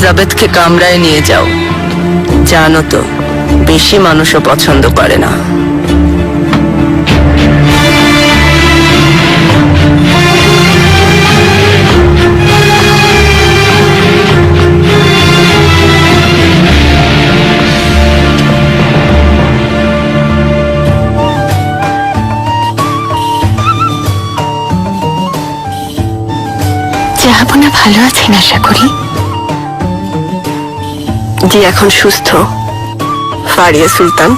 এলিজাবেথকে কামরায় নিয়ে যাও। জানো তো বেশি মানুষও পছন্দ করে না। জাহাপনা ভালো আছেন আশা করি। জি, এখন সুস্থ। ফারিয়া সুলতান,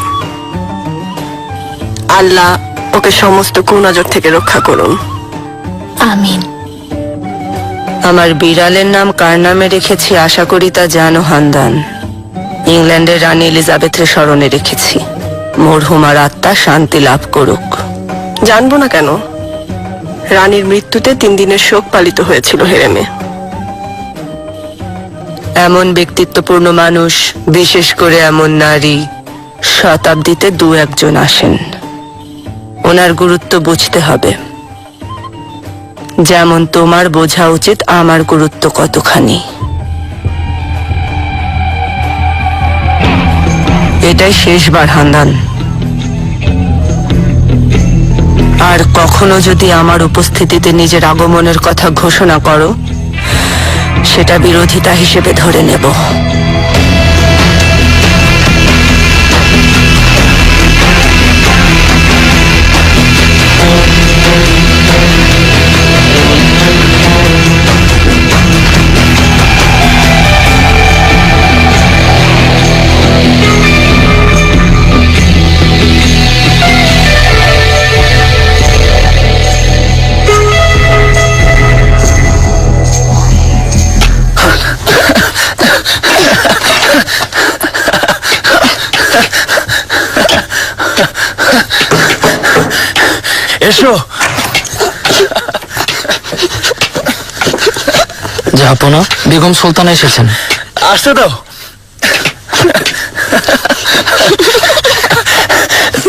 আল্লাহ ওকে সমস্ত কুনজর থেকে রক্ষা করুন। আমিন। আমার বিড়ালের নাম কার নামে রেখেছি আশা করি তা জানো হান্দান। ইংল্যান্ডের রানী এলিজাবেথের স্মরণে রেখেছি। মরহুমার আত্মা শান্তি লাভ করুক। জানবো না কেন, রানীর মৃত্যুতে 3 দিনের শোক পালিত হয়েছিল হেরেমে। এমন ব্যক্তিত্বপূর্ণ মানুষ, বিশেষ করে এমন নারী, শতাব্দীতে 2-1 আসেন। ওনার গুরুত্ব বুঝতে হবে, যেমন তোমার বোঝা উচিত আমার গুরুত্ব কতখানি। এটাই শেষবার হান্দান। আর কখনো যদি আমার উপস্থিতিতে নিজের আগমনের কথা ঘোষণা করো, সেটা বিরোধিতা হিসেবে ধরে নেব। এসো। জাহাপনা, বেগম সুলতান এসেছেন। আসতে দাও।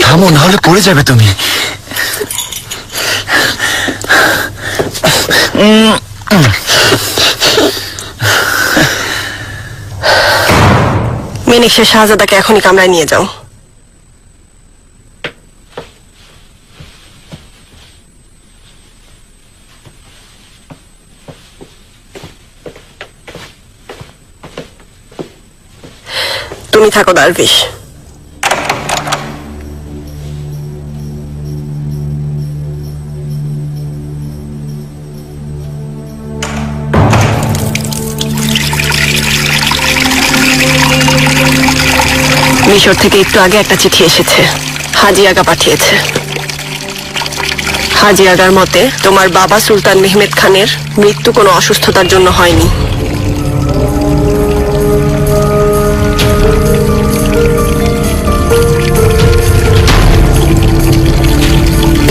থামো, না হলে পড়ে যাবে তুমি। মিনিক্সের শাহজাদাকে এখনই কামরায় নিয়ে যাও। তুমি থাকো দারভিশ। মিশর থেকে একটু আগে একটা চিঠি এসেছে, হাজি আগা পাঠিয়েছে। হাজি আগার মতে তোমার বাবা সুলতান মেহমেদ খানের মৃত্যু কোনো অসুস্থতার জন্য হয়নি।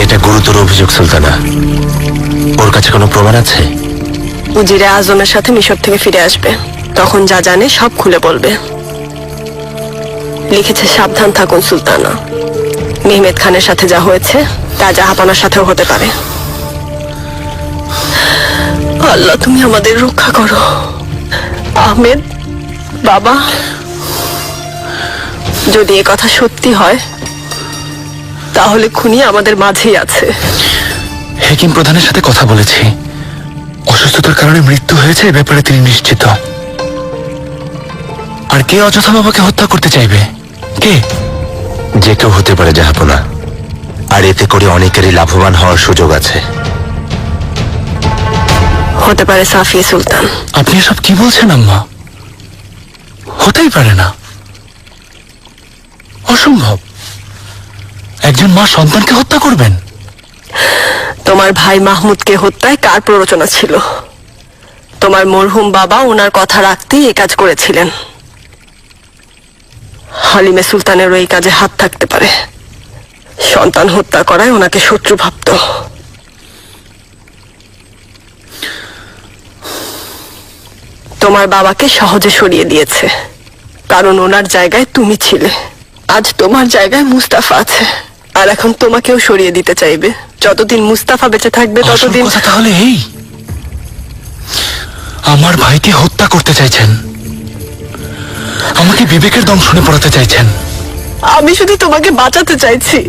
এটা গুরুতর অভিযোগ সুলতানা। ওর কাছে কোনো প্রমাণ আছে? উজিরে আজমের সাথে মিশর থেকে ফিরে আসবে, তখন যা জানে সব খুলে বলবে। লিখেছে, সাবধান থাকুন সুলতানা, মেহমেদ খানের সাথে যা হয়েছে তা জাহাপনার সাথেও হতে পারে। আল্লাহ তুমি আমাদের রক্ষা করো। আহমেদ বাবা, যদি এ কথা সত্যি হয় তাহলে খুনি আমাদের মাঝেই আছে। হেকিম প্রধানের সাথে কথা বলেছি, অসুস্থতার কারণে মৃত্যু হয়েছে এ ব্যাপারে তিনি নিশ্চিত। আর কে অযথা বাবাকে হত্যা করতে চাইবে? কে? যে কেউ হতে পারে জাহাপনা, আর এতে করে অনেকেরই লাভবান হওয়ার সুযোগ আছে। হতে পারে সাফিয়া সুলতান। আপনি এসব কি বলছেন আম্মা? হতেই পারে না, অসম্ভব। একজন মা সন্তানকে হত্যা করবেন? তোমার ভাই মাহমুদকে হত্যায় কার প্ররোচনা ছিল? তোমার মরহুম বাবা ওনার কথা রাখতেই এই কাজ করেছিলেন। হালিমে সুলতানেরও এই কাজে হাত থাকতে পারে। সন্তান হত্যা করায় ওনাকে শত্রু ভাবত। তোমার বাবাকে সহজে সরিয়ে দিয়েছে, কারণ ওনার জায়গায় তুমি ছিলে। আজ তোমার জায়গায় মুস্তাফা আছে, আর এখন তোমাকেও সরিয়ে দিতে চাইবে। যতদিন মুস্তাফা বেঁচে থাকবে ততদিন। কথা তাহলে এই, আমার ভাইকে হত্যা করতে চাইছেন? আমাকে বিবেকের দংশনে পড়াতে চাইছেন? আমি শুধু তোমাকে বাঁচাতে চাইছি।